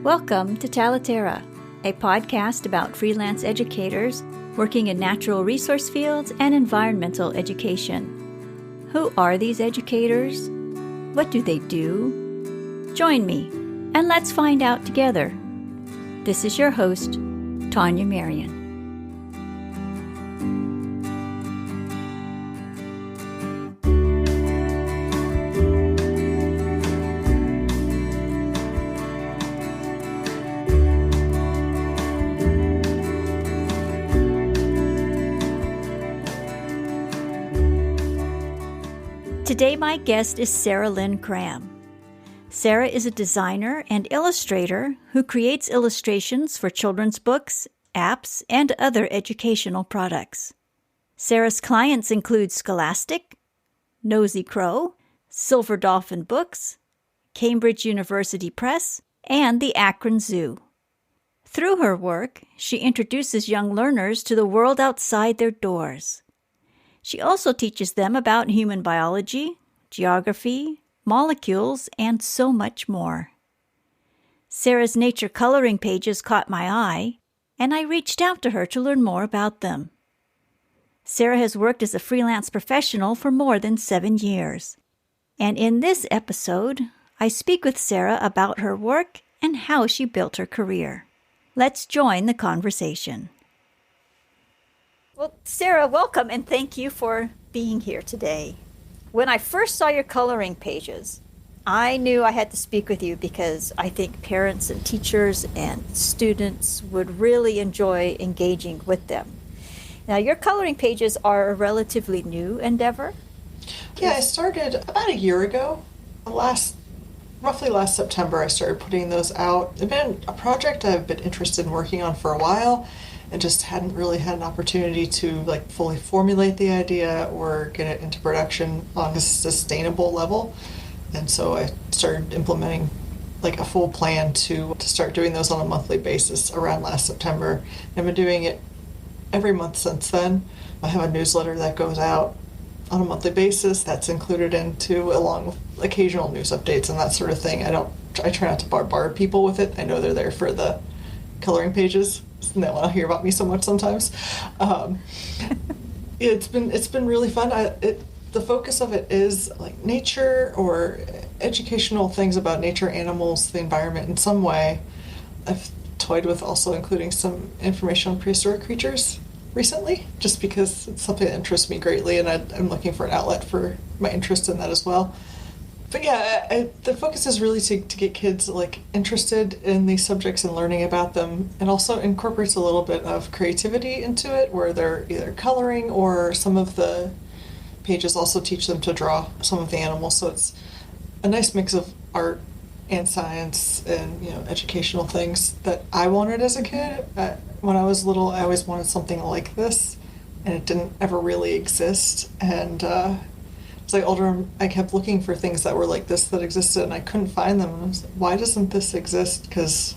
Welcome to Talaterra, a podcast about freelance educators working in natural resource fields and environmental education. Who are these educators? What do they do? Join me, and let's find out together. This is your host, Tania Marien. Today, my guest is Sara Lynn Cramb. Sara is a designer and illustrator who creates illustrations for children's books, apps, and other educational products. Sara's clients include Scholastic, Nosy Crow, Dolphin Books, Cambridge University Press, and the Akron Zoo. Through her work, she introduces young learners to the world outside their doors. She also teaches them about human biology, geography, molecules, and so much more. Sara's nature coloring pages caught my eye, and I reached out to her to learn more about them. Sara has worked as a freelance professional for more than 7 years. And in this episode, I speak with Sara about her work and how she built her career. Let's join the conversation. Well, Sara, welcome, and thank you for being here today. When I first saw your coloring pages, I knew I had to speak with you because I think parents and teachers and students would really enjoy engaging with them. Now, your coloring pages are a relatively new endeavor. Yeah, I started about a year ago. Roughly last September, I started putting those out. It's been a project I've been interested in working on for a while, and just hadn't really had an opportunity to fully formulate the idea or get it into production on a sustainable level. And so I started implementing a full plan to start doing those on a monthly basis around last September. I've been doing it every month since then. I have a newsletter that goes out on a monthly basis that's included along with occasional news updates and that sort of thing. I try not to bombard people with it. I know they're there for the coloring pages. They want to hear about me so much sometimes. It's been really fun. The focus of it is nature or educational things about nature, animals, the environment in some way. I've toyed with also including some information on prehistoric creatures recently, just because it's something that interests me greatly, and I'm looking for an outlet for my interest in that as well. But yeah, the focus is really to get kids interested in these subjects and learning about them, and also incorporates a little bit of creativity into it, where they're either coloring or some of the pages also teach them to draw some of the animals. So it's a nice mix of art and science and educational things that I wanted as a kid. When I was little, I always wanted something like this, and it didn't ever really exist. And as I got older, I kept looking for things that were like this that existed, and I couldn't find them. And I was like, why doesn't this exist? Because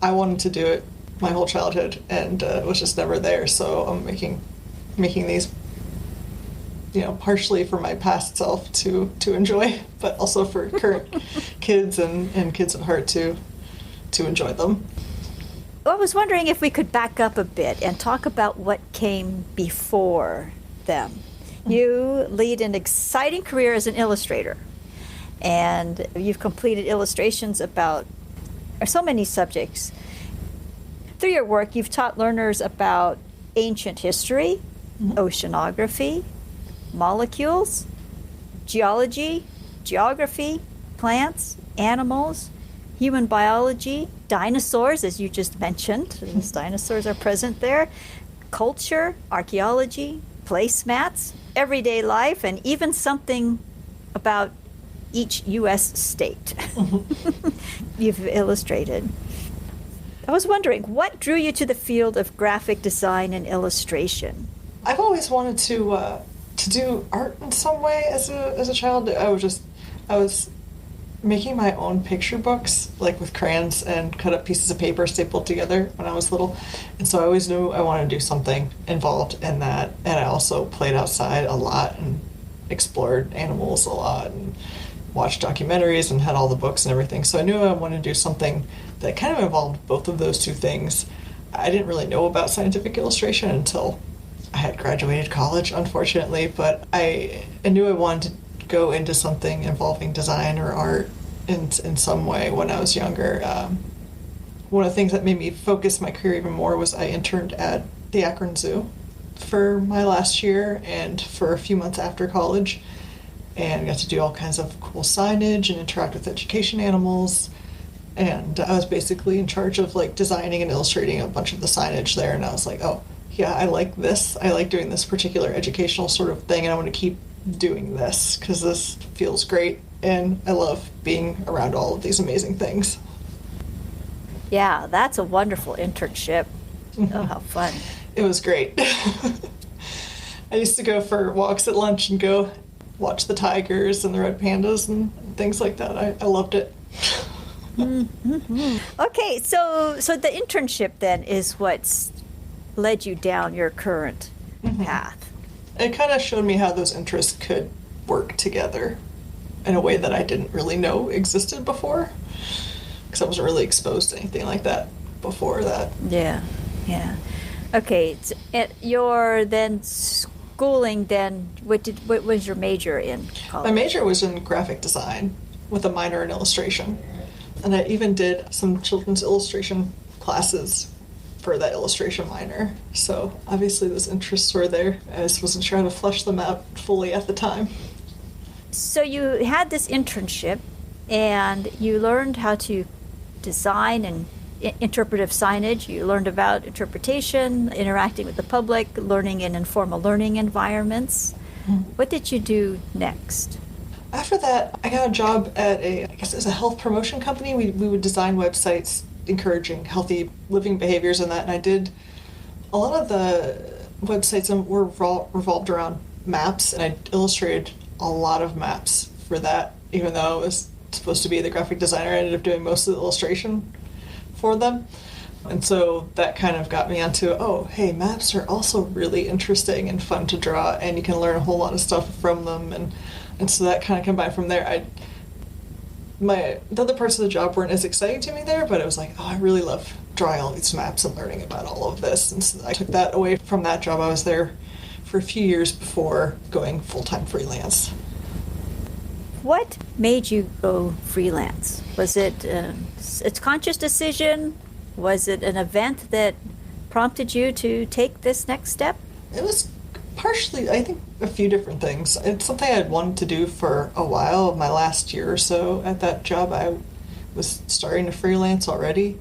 I wanted to do it my whole childhood, and it was just never there. So I'm making these, partially for my past self to enjoy, but also for current kids and kids at heart to enjoy them. Well, I was wondering if we could back up a bit and talk about what came before them. You lead an exciting career as an illustrator, and you've completed illustrations about so many subjects. Through your work, you've taught learners about ancient history, oceanography, molecules, geology, geography, plants, animals, human biology, dinosaurs, as you just mentioned. These dinosaurs are present there, culture, archaeology, placemats, everyday life, and even something about each U.S. state you've illustrated. I was wondering, what drew you to the field of graphic design and illustration? I've always wanted to do art in some way as a child. I was making my own picture books, with crayons and cut up pieces of paper stapled together when I was little. And so I always knew I wanted to do something involved in that. And I also played outside a lot and explored animals a lot and watched documentaries and had all the books and everything. So I knew I wanted to do something that kind of involved both of those two things. I didn't really know about scientific illustration until I had graduated college, unfortunately, but I knew I wanted to go into something involving design or art in some way when I was younger. One of the things that made me focus my career even more was I interned at the Akron Zoo for my last year and for a few months after college, and got to do all kinds of cool signage and interact with education animals. And I was basically in charge of like designing and illustrating a bunch of the signage there, and I was like, oh yeah, I like this. I like doing this particular educational sort of thing, and I want to keep doing this because this feels great, and I love being around all of these amazing things. Yeah, that's a wonderful internship. Oh, how fun. It was great. I used to go for walks at lunch and go watch the tigers and the red pandas and things like that. I loved it. Mm-hmm. Okay, so the internship then is what's led you down your current path. It kind of showed me how those interests could work together in a way that I didn't really know existed before, because I wasn't really exposed to anything like that before that. Yeah. Okay, so your then schooling then, what was your major in college? My major was in graphic design with a minor in illustration. And I even did some children's illustration classes for that illustration minor. So obviously those interests were there. I just wasn't sure how to flesh them out fully at the time. So you had this internship and you learned how to design and interpretive signage. You learned about interpretation, interacting with the public, learning in informal learning environments. What did you do next? After that, I got a job at I guess it was a health promotion company. We would design websites encouraging healthy living behaviors and that. And I did a lot of the websites were revolved around maps, and I illustrated a lot of maps for that. Even though I was supposed to be the graphic designer, I ended up doing most of the illustration for them. And so that kind of got me onto, oh, hey, maps are also really interesting and fun to draw, and you can learn a whole lot of stuff from them. And so that kind of combined from there. The other parts of the job weren't as exciting to me there, but it was like, oh, I really love drawing all these maps and learning about all of this. And so I took that away from that job. I was there for a few years before going full-time freelance. What made you go freelance? Was it a conscious decision? Was it an event that prompted you to take this next step? It was partially, I think, a few different things. It's something I had wanted to do for a while. My last year or so at that job, I was starting to freelance already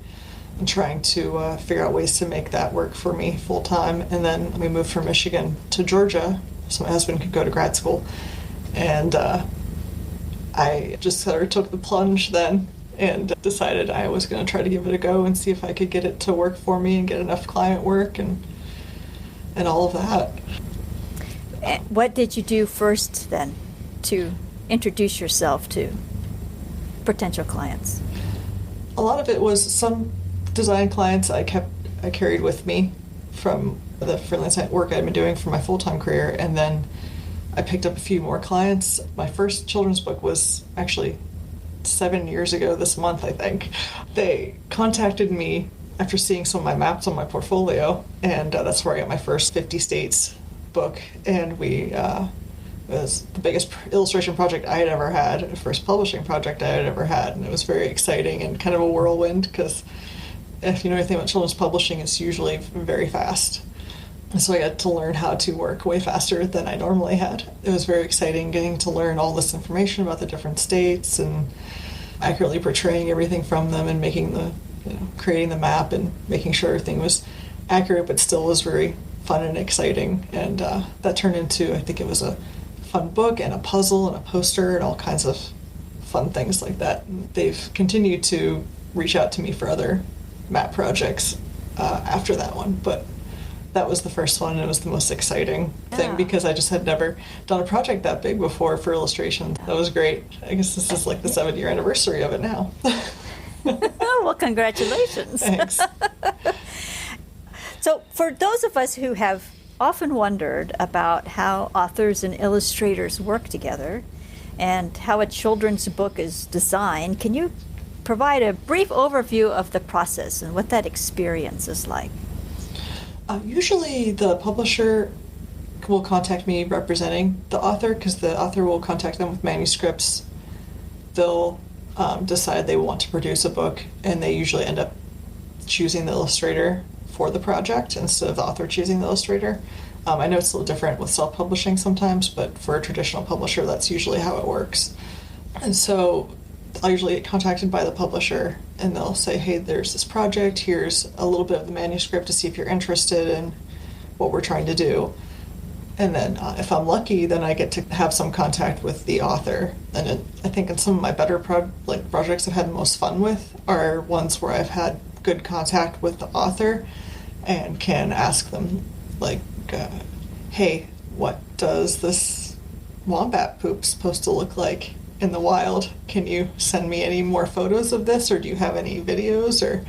and trying to figure out ways to make that work for me full time. And then we moved from Michigan to Georgia so my husband could go to grad school. And I just sort of took the plunge then and decided I was going to try to give it a go and see if I could get it to work for me and get enough client work and all of that. What did you do first then to introduce yourself to potential clients? A lot of it was some design clients I carried with me from the freelance work I'd been doing for my full-time career, and then I picked up a few more clients. My first children's book was actually 7 years ago this month, I think. They contacted me after seeing some of my maps on my portfolio, and that's where I got my first 50 States book. And it was the biggest illustration project I had ever had, the first publishing project I had ever had, and it was very exciting and kind of a whirlwind because if you know anything about children's publishing, it's usually very fast. And so I got to learn how to work way faster than I normally had. It was very exciting getting to learn all this information about the different states and accurately portraying everything from them and making creating the map and making sure everything was accurate but still was very fun and exciting. And that turned into, I think it was a fun book and a puzzle and a poster and all kinds of fun things like that. And they've continued to reach out to me for other map projects after that one, but that was the first one, and it was the most exciting thing because I just had never done a project that big before for illustration. That was great. I guess this is like the 7-year anniversary of it now. Well, congratulations. Thanks. So for those of us who have often wondered about how authors and illustrators work together, and how a children's book is designed. Can you provide a brief overview of the process and what that experience is like? Usually the publisher will contact me representing the author, because the author will contact them with manuscripts. They'll decide they want to produce a book, and they usually end up choosing the illustrator for the project instead of the author choosing the illustrator. I know it's a little different with self-publishing sometimes, but for a traditional publisher, that's usually how it works. And so I'll usually get contacted by the publisher, and they'll say, hey, there's this project, here's a little bit of the manuscript to see if you're interested in what we're trying to do. And then if I'm lucky, then I get to have some contact with the author. And I think in some of my better projects I've had the most fun with are ones where I've had good contact with the author and can ask them, like, hey, what does this wombat poop supposed to look like in the wild? Can you send me any more photos of this, or do you have any videos? Or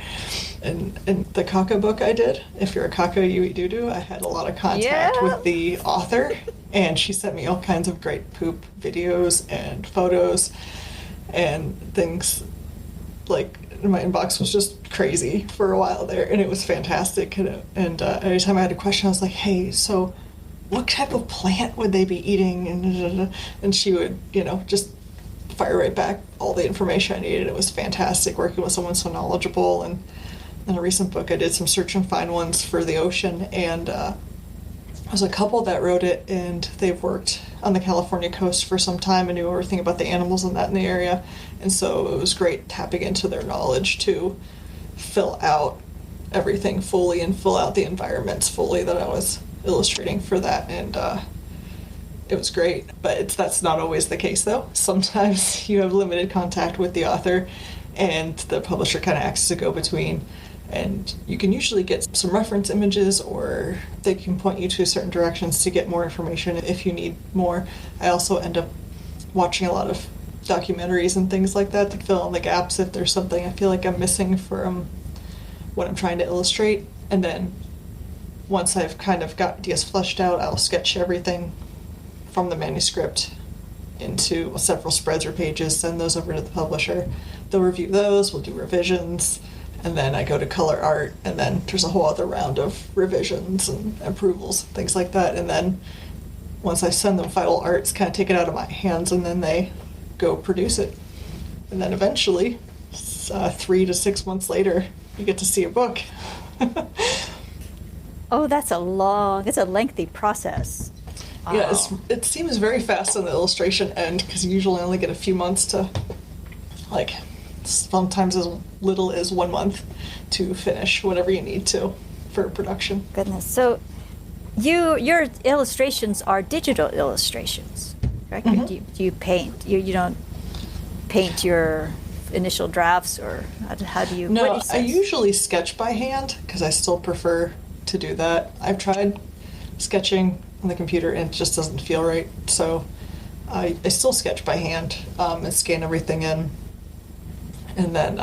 in the caca book I did, If You're a Caca, You Eat Doo-Doo, I had a lot of contact with the author, and she sent me all kinds of great poop videos and photos and things. Like, my inbox was just crazy for a while there, and it was fantastic. And every time I had a question, I was like, hey, so what type of plant would they be eating? And she would, just fire right back all the information I needed. It was fantastic working with someone so knowledgeable. And in a recent book, I did some search and find ones for the ocean, and there was a couple that wrote it, and they've worked on the California coast for some time and knew everything about the animals and that in the area. And so it was great tapping into their knowledge to fill out everything fully and fill out the environments fully that I was illustrating for that. And it was great. But that's not always the case, though. Sometimes you have limited contact with the author, and the publisher kind of acts as a go-between. And you can usually get some reference images, or they can point you to certain directions to get more information if you need more. I also end up watching a lot of documentaries and things like that to fill in the gaps if there's something I feel like I'm missing from what I'm trying to illustrate. And then once I've kind of got ideas fleshed out, I'll sketch everything from the manuscript into several spreads or pages, send those over to the publisher. They'll review those, we'll do revisions, and then I go to color art, and then there's a whole other round of revisions and approvals, things like that. And then once I send them final arts, kind of take it out of my hands, and then they go produce it. And then eventually, 3 to 6 months later, you get to see a book. Oh, it's a lengthy process. Yeah, it seems very fast on the illustration end, because you usually only get a few months to, like, sometimes as little as 1 month to finish whatever you need to for production. Goodness. So your illustrations are digital illustrations, correct? Mm-hmm. Do you paint? You don't paint your initial drafts, or how do you? No, I usually sketch by hand, because I still prefer to do that. I've tried sketching on the computer and it just doesn't feel right, so I still sketch by hand and scan everything in, and then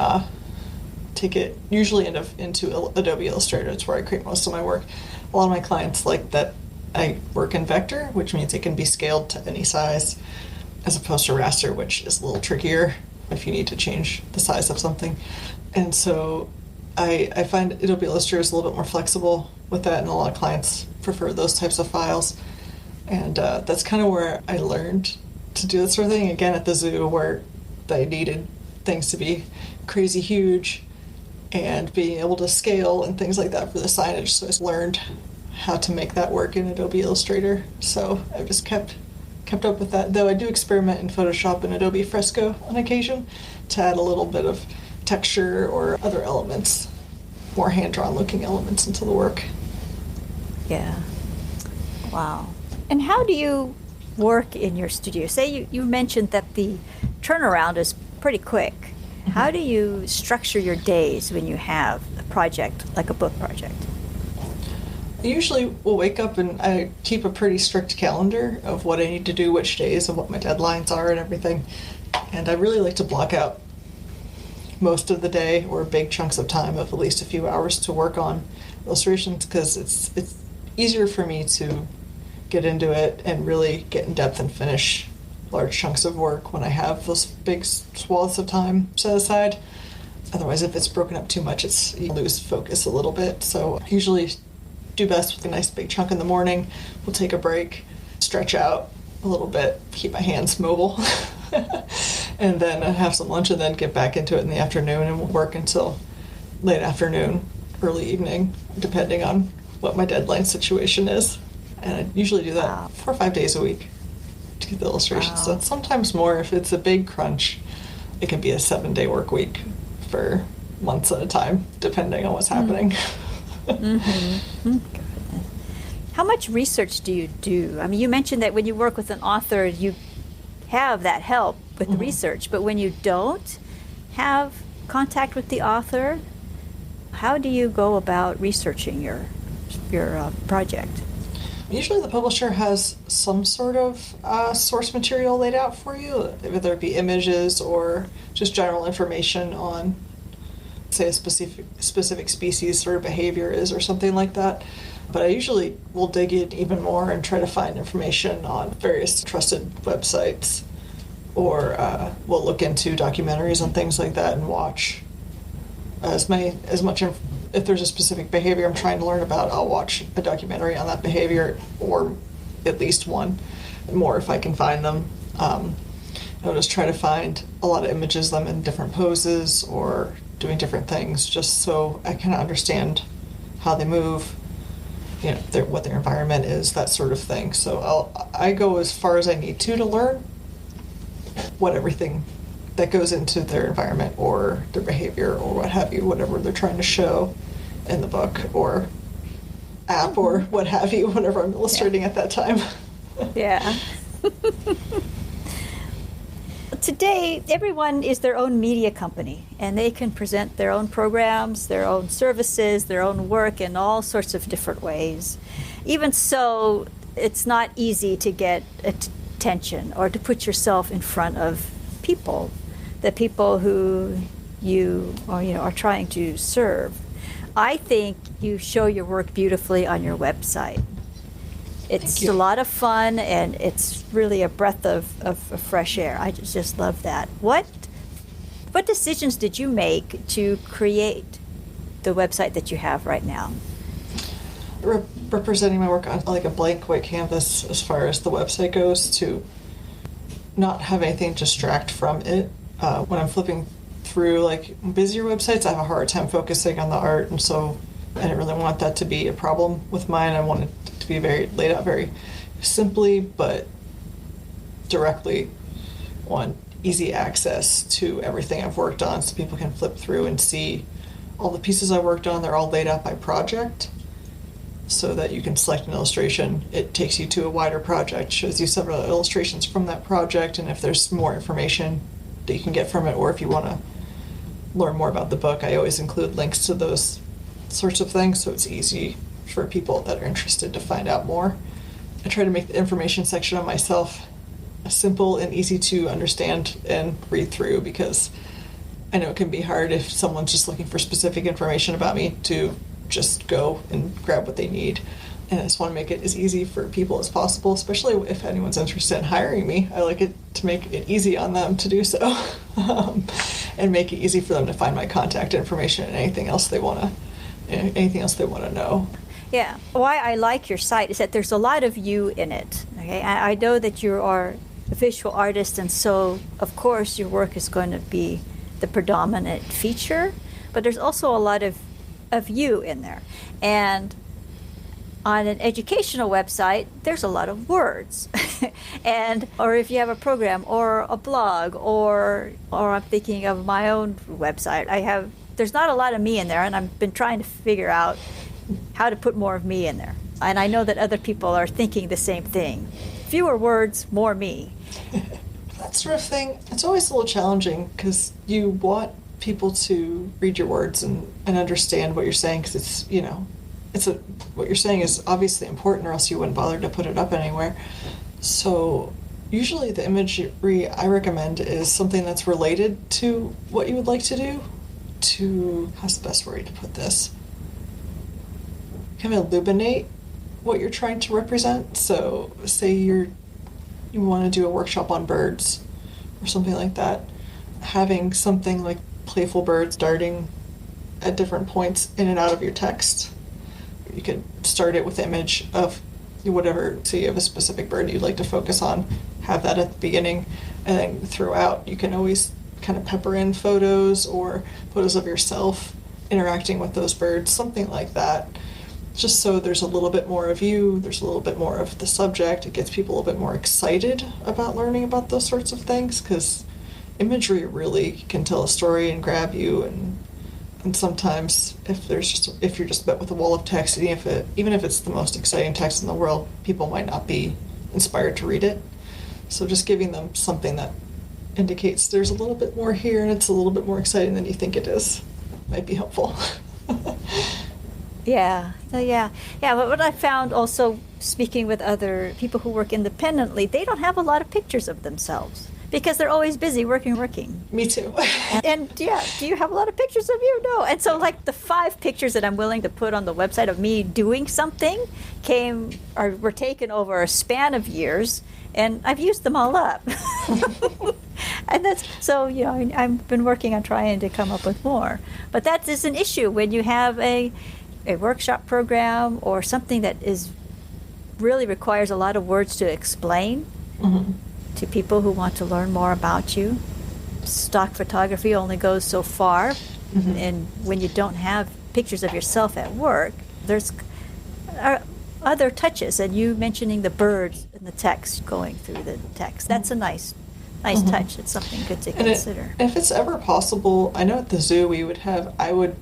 take it usually into Adobe Illustrator. It's where I create most of my work. A lot of my clients like that I work in vector, which means it can be scaled to any size, as opposed to raster, which is a little trickier if you need to change the size of something. And so I find Adobe Illustrator is a little bit more flexible with that, and a lot of clients prefer those types of files. And that's kind of where I learned to do that sort of thing, again at the zoo, where I needed things to be crazy huge and being able to scale and things like that for the signage. So I learned how to make that work in Adobe Illustrator. So I've just kept up with that, though I do experiment in Photoshop and Adobe Fresco on occasion to add a little bit of texture or other elements, more hand-drawn looking elements into the work. Yeah. Wow. And how do you work in your studio? Say you mentioned that the turnaround is pretty quick. Mm-hmm. How do you structure your days when you have a project, like a book project? I usually will wake up and I keep a pretty strict calendar of what I need to do which days and what my deadlines are and everything. And I really like to block out most of the day or big chunks of time of at least a few hours to work on illustrations, because it's easier for me to get into it and really get in depth and finish large chunks of work when I have those big swaths of time set aside. Otherwise, if it's broken up too much, you lose focus a little bit. So I usually do best with a nice big chunk in the morning. We'll take a break, stretch out a little bit, keep my hands mobile, and then have some lunch, and then get back into it in the afternoon and work until late afternoon, early evening, depending on what my deadline situation is. And I usually do that 4 or 5 days a week to get the illustrations done. Sometimes more. If it's a big crunch, it can be a 7-day work week for months at a time, depending on what's happening. Mm-hmm. How much research do you do? I mean, you mentioned that when you work with an author, you have that help with the research, but when you don't have contact with the author, how do you go about researching your project? Usually the publisher has some sort of source material laid out for you, whether it be images or just general information on, say, a specific species or behavior is or something like that. But I usually will dig in even more and try to find information on various trusted websites, or we'll look into documentaries and things like that and watch as much if there's a specific behavior I'm trying to learn about, I'll watch a documentary on that behavior, or at least one more if I can find them. I'll just try to find a lot of images of them in different poses or doing different things, just so I can understand how they move, what their environment is, that sort of thing. So I go as far as I need to learn what everything that goes into their environment or their behavior or what have you, whatever they're trying to show in the book or app or what have you, whatever I'm illustrating at that time. Yeah. Today, everyone is their own media company, and they can present their own programs, their own services, their own work in all sorts of different ways. Even so, it's not easy to get attention or to put yourself in front of people, the people who you are trying to serve. I think you show your work beautifully on your website. It's a lot of fun, and it's really a breath of fresh air. I just love that. What decisions did you make to create the website that you have right now? Representing my work on like a blank white canvas as far as the website goes, to not have anything distract from it. When I'm flipping through like busier websites, I have a hard time focusing on the art, and so I didn't really want that to be a problem with mine. I wanted it to be laid out very simply, but directly on easy access to everything I've worked on, so people can flip through and see all the pieces I worked on. They're all laid out by project, so that you can select an illustration. It takes you to a wider project, shows you several illustrations from that project, and if there's more information that you can get from it, or if you want to learn more about the book, I always include links to those sorts of things, so it's easy for people that are interested to find out more. I try to make the information section on myself simple and easy to understand and read through, because I know it can be hard if someone's just looking for specific information about me to just go and grab what they need. And I just want to make it as easy for people as possible, especially if anyone's interested in hiring me. I like it to make it easy on them to do so, and make it easy for them to find my contact information and anything else they want to know. Yeah. Why I like your site is that there's a lot of you in it. Okay, I know that you are a visual artist, and so of course your work is going to be the predominant feature, but there's also a lot of you in there. And on an educational website, there's a lot of words. or if you have a program or a blog, or I'm thinking of my own website, there's not a lot of me in there, and I've been trying to figure out how to put more of me in there. And I know that other people are thinking the same thing. Fewer words, more me. That sort of thing, it's always a little challenging, because you want people to read your words and understand what you're saying, because what you're saying is obviously important, or else you wouldn't bother to put it up anywhere. So usually the imagery I recommend is something that's related to what you would like to do, how's the best way to put this? Kind of illuminate what you're trying to represent. So say you you want to do a workshop on birds or something like that, having something like playful birds darting at different points in and out of your text. You could start it with an image of whatever, so you have a specific bird you'd like to focus on, have that at the beginning, and then throughout you can always kind of pepper in photos or photos of yourself interacting with those birds, something like that. Just so there's a little bit more of you, there's a little bit more of the subject. It gets people a little bit more excited about learning about those sorts of things, because imagery really can tell a story and grab you, and sometimes if you're just met with a wall of text, even if it's the most exciting text in the world, people might not be inspired to read it. So just giving them something that indicates there's a little bit more here and it's a little bit more exciting than you think it is might be helpful. Yeah. So yeah. But what I found also, speaking with other people who work independently, they don't have a lot of pictures of themselves because they're always busy working. Me too. And yeah, do you have a lot of pictures of you? No. And so like the 5 pictures that I'm willing to put on the website of me doing something were taken over a span of years, and I've used them all up. And that's so, I've been working on trying to come up with more. But that is an issue when you have a workshop program or something that really requires a lot of words to explain to people who want to learn more about you. Stock photography only goes so far, and when you don't have pictures of yourself at work, there's other touches. And you mentioning the birds and the text, going through the text, that's a nice touch. It's something good to consider. If it's ever possible, I know at the zoo I would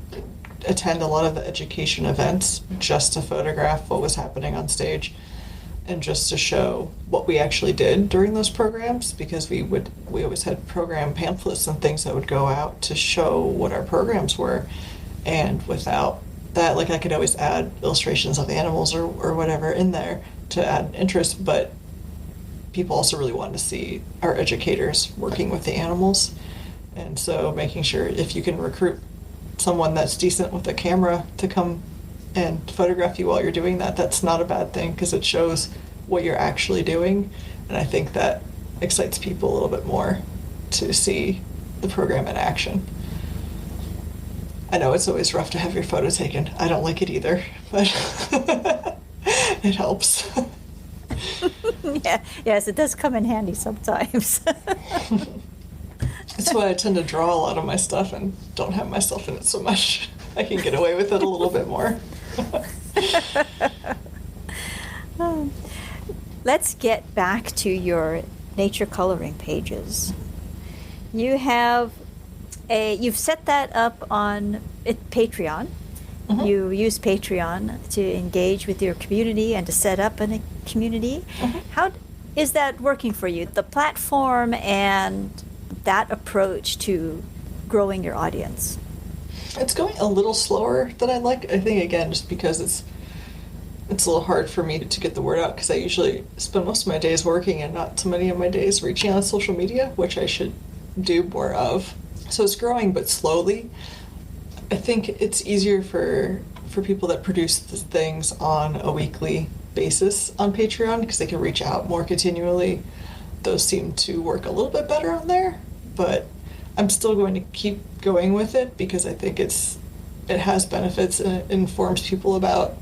attend a lot of the education events just to photograph what was happening on stage and just to show what we actually did during those programs, because we always had program pamphlets and things that would go out to show what our programs were. And without that, like, I could always add illustrations of animals or whatever in there to add interest, but people also really wanted to see our educators working with the animals. And so making sure if you can recruit someone that's decent with a camera to come and photograph you while you're doing that, that's not a bad thing, because it shows what you're actually doing. And I think that excites people a little bit more to see the program in action. I know it's always rough to have your photo taken. I don't like it either, but it helps. Yes, it does come in handy sometimes. That's why I tend to draw a lot of my stuff and don't have myself in it so much. I can get away with it a little bit more. Let's get back to your nature coloring pages. You've set that up on Patreon. You use Patreon to engage with your community and to set up a community. How is that working for you? The platform and that approach to growing your audience? It's going a little slower than I'd like. I think, again, just because it's a little hard for me to get the word out, because I usually spend most of my days working and not so many of my days reaching out on social media, which I should do more of. So it's growing, but slowly. I think it's easier for people that produce things on a weekly basis on Patreon, because they can reach out more continually. Those seem to work a little bit better on there, but I'm still going to keep going with it because I think it has benefits and it informs people about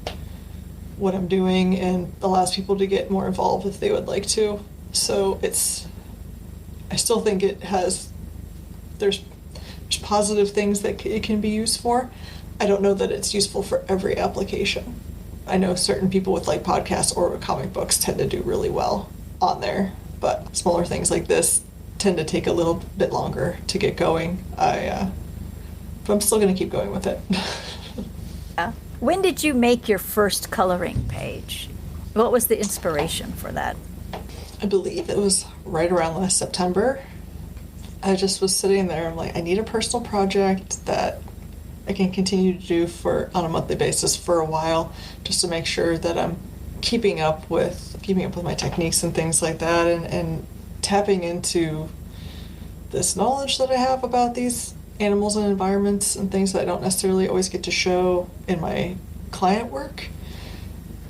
what I'm doing and allows people to get more involved if they would like to. So I still think there's positive things that it can be used for. I don't know that it's useful for every application. I know certain people with like podcasts or comic books tend to do really well on there, but smaller things like this tend to take a little bit longer to get going. But I'm still going to keep going with it. When did you make your first coloring page? What was the inspiration for that? I believe it was right around last September. I just was sitting there, I'm like, I need a personal project that I can continue to do on a monthly basis for a while, just to make sure that I'm keeping up with my techniques and things like that, and tapping into this knowledge that I have about these animals and environments and things that I don't necessarily always get to show in my client work.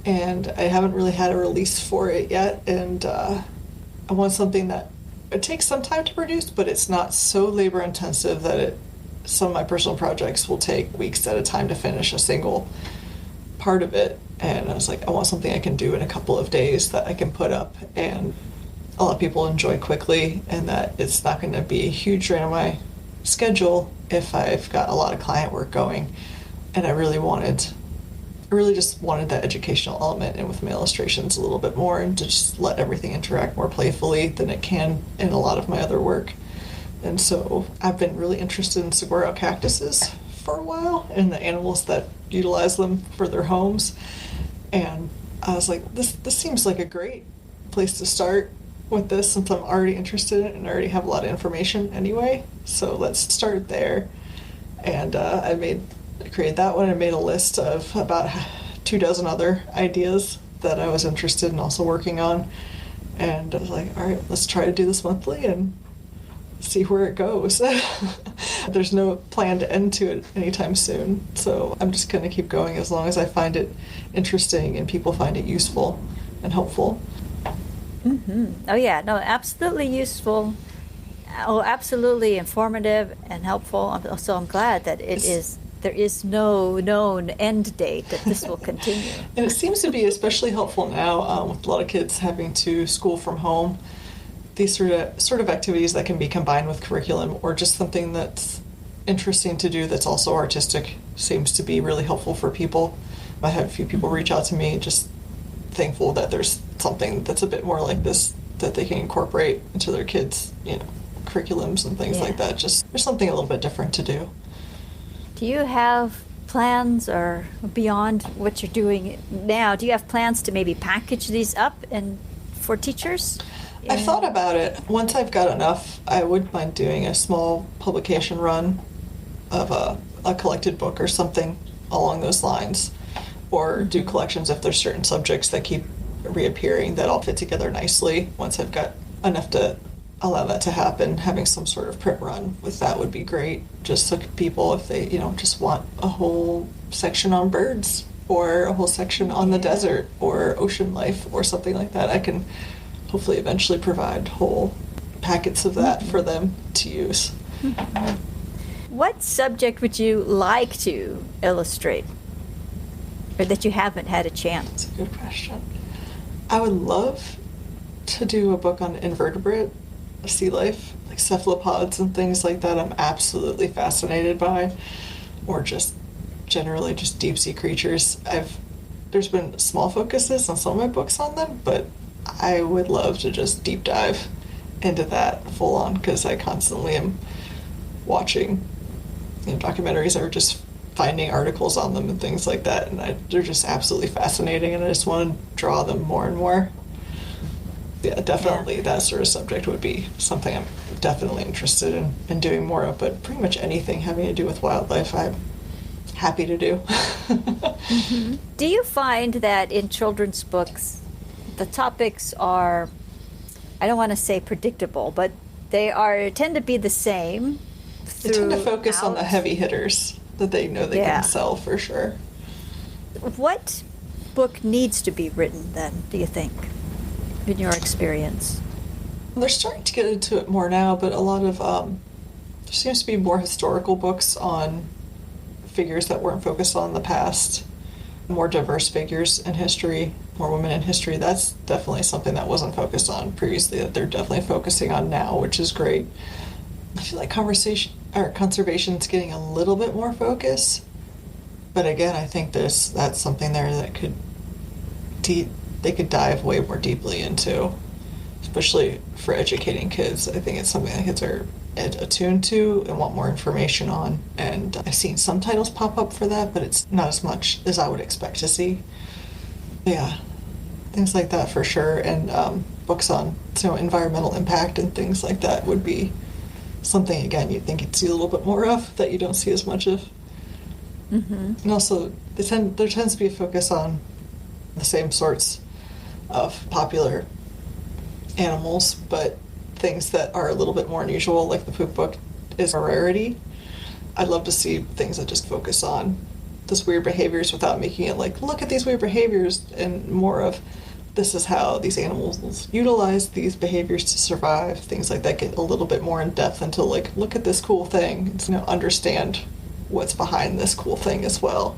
And I haven't really had a release for it yet, and I want something that it takes some time to produce, but it's not so labor intensive that some of my personal projects will take weeks at a time to finish a single part of it. And I was like, I want something I can do in a couple of days that I can put up and a lot of people enjoy quickly, and that it's not going to be a huge drain on my schedule if I've got a lot of client work going. And I really just wanted that educational element in with my illustrations a little bit more, and to just let everything interact more playfully than it can in a lot of my other work. And so I've been really interested in saguaro cactuses for a while and the animals that utilize them for their homes. And I was like, this seems like a great place to start with this, since I'm already interested in it and already have a lot of information anyway. So let's start there. And I created that one and made a list of about 24 other ideas that I was interested in also working on. And I was like, all right, let's try to do this monthly and see where it goes. There's no planned end to it anytime soon. So I'm just going to keep going as long as I find it interesting and people find it useful and helpful. Mm-hmm. Oh, yeah. No, absolutely useful. Oh, absolutely informative and helpful. So I'm glad that there is no known end date that this will continue. And it seems to be especially helpful now with a lot of kids having to school from home. These sort of activities that can be combined with curriculum, or just something that's interesting to do that's also artistic, seems to be really helpful for people. I had a few people reach out to me, just thankful that there's something that's a bit more like this that they can incorporate into their kids, curriculums and things like that. Just there's something a little bit different to do. Do you have plans, or beyond what you're doing now, do you have plans to maybe package these up and for teachers? I've thought about it. Once I've got enough, I wouldn't mind doing a small publication run of a collected book or something along those lines, or do collections if there's certain subjects that keep reappearing that all fit together nicely. Once I've got enough to allow that to happen, having some sort of print run with that would be great. Just so people, if they just want a whole section on birds, or a whole section on the desert or ocean life or something like that, I can hopefully eventually provide whole packets of that for them to use. What subject would you like to illustrate, or that you haven't had a chance? That's a good question. I would love to do a book on invertebrate sea life, like cephalopods and things like that. I'm absolutely fascinated by, or just generally just deep sea creatures. There's been small focuses on some of my books on them, but I would love to just deep dive into that full on, because I constantly am watching documentaries or just finding articles on them and things like that, and they're just absolutely fascinating, and I just want to draw them more and more. Yeah, definitely that sort of subject would be something I'm definitely interested in doing more of, but pretty much anything having to do with wildlife I'm happy to do. Mm-hmm. Do you find that in children's books the topics are, I don't want to say predictable, but they tend to be the same? They tend to focus on the heavy hitters that they know they can sell for sure. What book needs to be written then, do you think, in your experience? Well, they're starting to get into it more now, but a lot of there seems to be more historical books on figures that weren't focused on in the past, more diverse figures in history, more women in history. That's definitely something that wasn't focused on previously, that they're definitely focusing on now, which is great. I feel like conservation's getting a little bit more focus, but again, I think that's something there that they could dive way more deeply into, especially for educating kids. I think it's something that kids are attuned to and want more information on, and I've seen some titles pop up for that, but it's not as much as I would expect to see. Yeah, things like that for sure, and books on environmental impact and things like that would be something, again, you'd think you'd see a little bit more of that you don't see as much of. Mm-hmm. And also, there tends to be a focus on the same sorts of popular animals, but things that are a little bit more unusual, like the poop book is a rarity. I'd love to see things that just focus on those weird behaviors without making it like, look at these weird behaviors, and more of, this is how these animals utilize these behaviors to survive, things like that, get a little bit more in depth into like, look at this cool thing, and, understand what's behind this cool thing as well.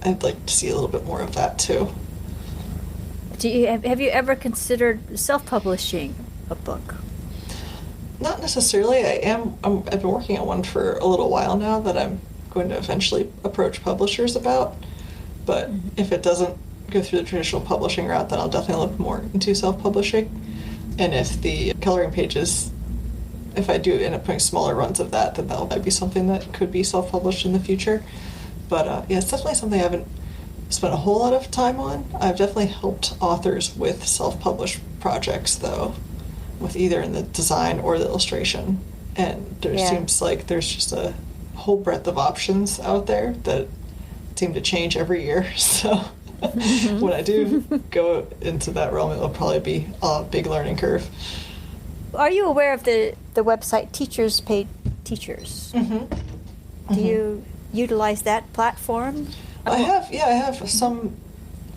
I'd like to see a little bit more of that too. Have you ever considered self-publishing a book? Not necessarily. I've been working on one for a little while now that I'm going to eventually approach publishers about. But if it doesn't go through the traditional publishing route, then I'll definitely look more into self-publishing. And if the coloring pages, if I do end up putting smaller runs of that, then that'll be something that could be self-published in the future. But yeah, it's definitely something I haven't spent a whole lot of time on. I've definitely helped authors with self-published projects, though, with either in the design or the illustration. And there seems like there's just a whole breadth of options out there that seem to change every year. So when I do go into that realm, it'll probably be a big learning curve. Are you aware of the website Teachers Pay Teachers? Do you utilize that platform? I have some,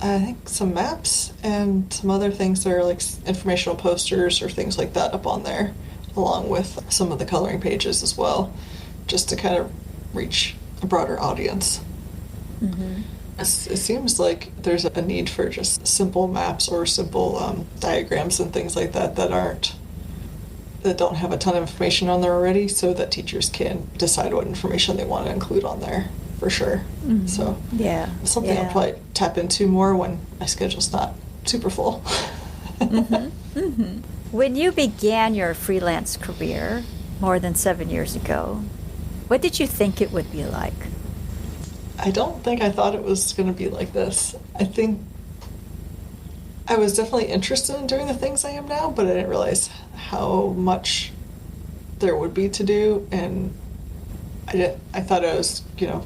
I think some maps and some other things that are like informational posters or things like that up on there, along with some of the coloring pages as well, just to kind of reach a broader audience. It seems like there's a need for just simple maps or simple diagrams and things like that that don't have a ton of information on there already, so that teachers can decide what information they want to include on there, for sure. So it's something I'll probably tap into more when my schedule's not super full. When you began your freelance career more than 7 years ago, what did you think it would be like? I don't think I thought it was going to be like this. I think I was definitely interested in doing the things I am now, but I didn't realize how much there would be to do, and I thought I was, going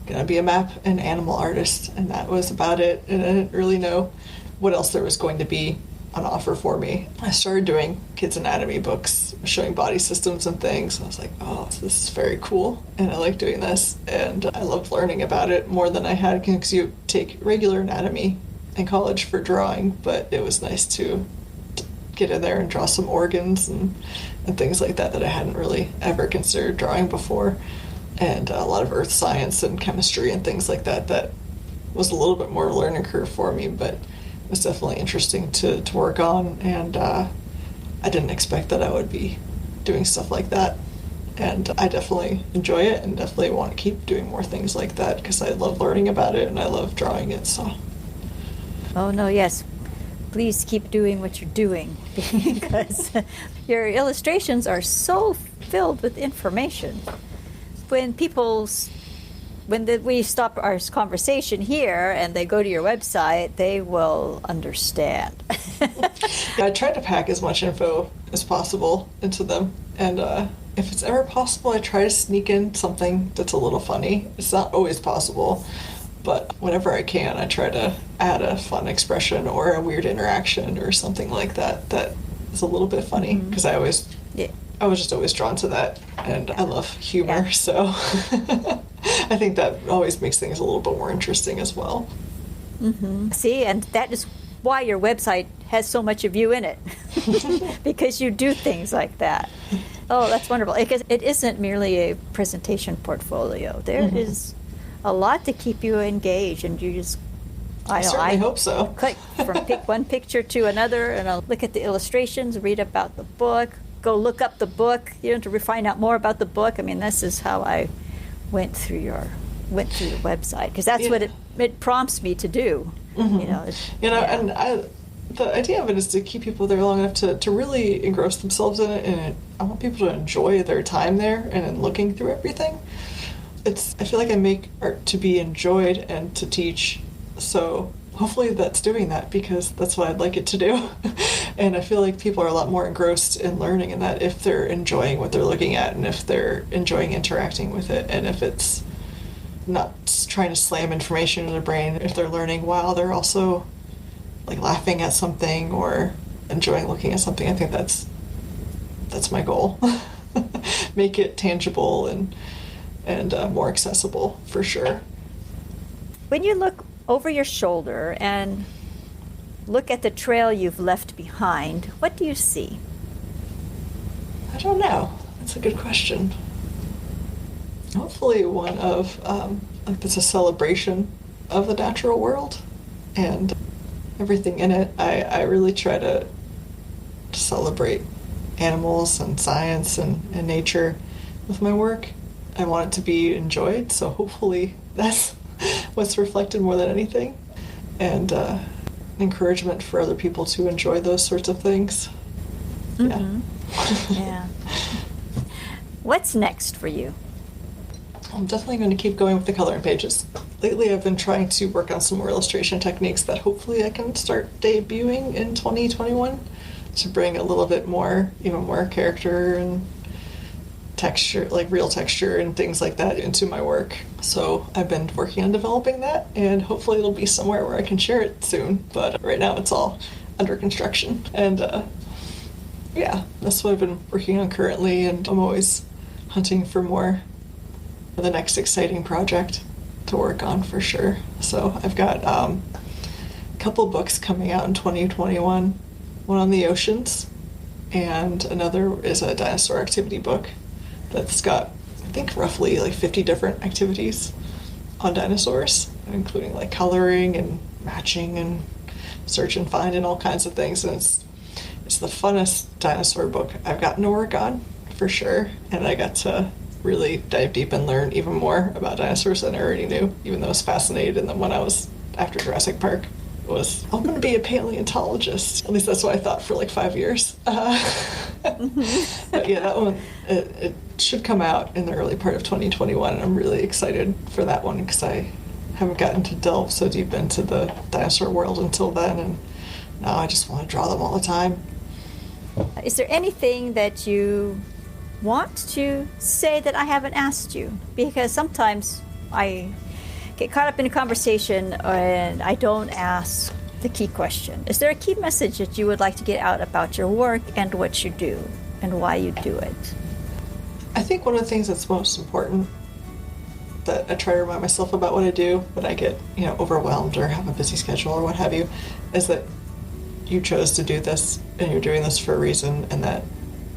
to be a map and animal artist, and that was about it, and I didn't really know what else there was going to be on offer for me. I started doing kids' anatomy books, showing body systems and things, and I was like, oh, this is very cool, and I like doing this, and I loved learning about it more than I had, because you take regular anatomy in college for drawing, but it was nice to get in there and draw some organs and things like that I hadn't really ever considered drawing before, and a lot of earth science and chemistry and things like that was a little bit more of a learning curve for me, but it was definitely interesting to work on, and I didn't expect that I would be doing stuff like that, and I definitely enjoy it and definitely want to keep doing more things like that because I love learning about it and I love drawing it. So yes, please keep doing what you're doing, because your illustrations are so filled with information. When we stop our conversation here and they go to your website, they will understand. I try to pack as much info as possible into them, and if it's ever possible, I try to sneak in something that's a little funny. It's not always possible, but whenever I can, I try to add a fun expression or a weird interaction or something like that is a little bit funny, because I was just always drawn to that, and I love humor, so I think that always makes things a little bit more interesting as well. See, and that is why your website has so much of you in it, because you do things like that. Oh, that's wonderful. Because it isn't merely a presentation portfolio. There is a lot to keep you engaged, and you just, I certainly hope so. Click from one picture to another, and I'll look at the illustrations, read about the book, go look up the book, to find out more about the book. I mean, this is how I went through your website, because that's what it prompts me to do. And the idea of it is to keep people there long enough to really engross themselves in it, and I want people to enjoy their time there and in looking through everything. I feel like I make art to be enjoyed and to teach, so hopefully that's doing that, because that's what I'd like it to do. And I feel like people are a lot more engrossed in learning in that if they're enjoying what they're looking at, and if they're enjoying interacting with it, and if it's not trying to slam information in their brain, if they're learning while they're also like laughing at something or enjoying looking at something. I think that's my goal. Make it tangible and more accessible, for sure. When you look over your shoulder and look at the trail you've left behind, what do you see? I don't know. That's a good question. Hopefully one of, that's a celebration of the natural world and everything in it. I really try to celebrate animals and science and nature with my work. I want it to be enjoyed, so hopefully that's what's reflected more than anything. And encouragement for other people to enjoy those sorts of things. Mm-hmm. Yeah. What's next for you? I'm definitely going to keep going with the coloring pages. Lately I've been trying to work on some more illustration techniques that hopefully I can start debuting in 2021 to bring a little bit more, even more character and texture, like real texture and things like that into my work. So I've been working on developing that, and hopefully it'll be somewhere where I can share it soon. But right now it's all under construction. And yeah, that's what I've been working on currently, and I'm always hunting for more for the next exciting project to work on for sure. So I've got a couple books coming out in 2021, one on the oceans, and another is a dinosaur activity book that's got, I think, roughly like 50 different activities on dinosaurs, including like coloring and matching and search and find and all kinds of things. And it's the funnest dinosaur book I've gotten to work on for sure. And I got to really dive deep and learn even more about dinosaurs than I already knew, even though I was fascinated. And then when I was after Jurassic Park, I'm going to be a paleontologist. At least that's what I thought for like 5 years. But yeah, that one, it should come out in the early part of 2021, and I'm really excited for that one because I haven't gotten to delve so deep into the dinosaur world until then, and now I just want to draw them all the time. Is there anything that you want to say that I haven't asked you? Because sometimes I get caught up in a conversation and I don't ask the key question. Is there a key message that you would like to get out about your work and what you do and why you do it? I think one of the things that's most important that I try to remind myself about what I do when I get, overwhelmed or have a busy schedule or what have you, is that you chose to do this and you're doing this for a reason, and that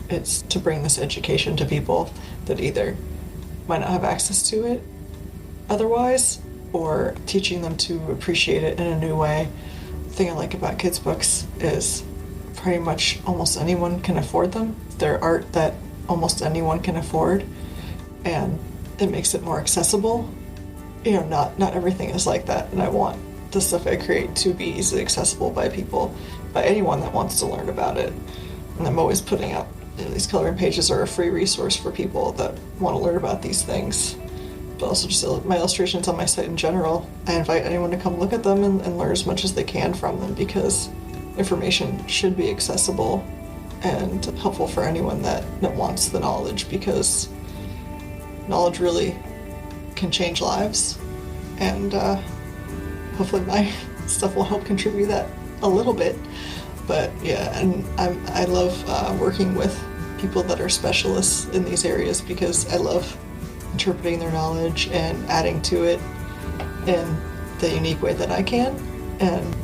it's to bring this education to people that either might not have access to it otherwise, or teaching them to appreciate it in a new way. The thing I like about kids' books is pretty much almost anyone can afford them. They're art that almost anyone can afford, and it makes it more accessible. Not everything is like that, and I want the stuff I create to be easily accessible by anyone that wants to learn about it. And I'm always putting out these coloring pages are a free resource for people that want to learn about these things. But also just my illustrations on my site in general. I invite anyone to come look at them and learn as much as they can from them, because information should be accessible and helpful for anyone that wants the knowledge, because knowledge really can change lives, and hopefully my stuff will help contribute that a little bit. But yeah, and I love working with people that are specialists in these areas, because I love interpreting their knowledge and adding to it in the unique way that I can, and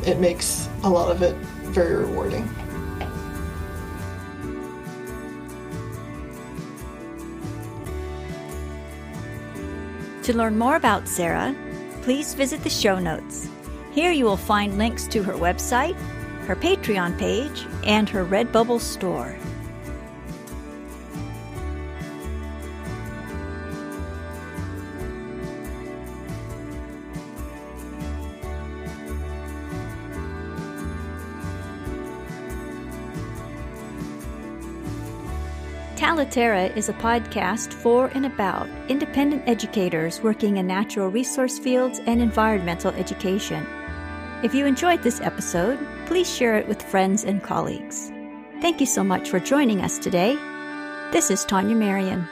it makes a lot of it very rewarding. To learn more about Sara, please visit the show notes. Here you will find links to her website, her Patreon page, and her Redbubble store. Talaterra is a podcast for and about independent educators working in natural resource fields and environmental education. If you enjoyed this episode, please share it with friends and colleagues. Thank you so much for joining us today. This is Tania Marien.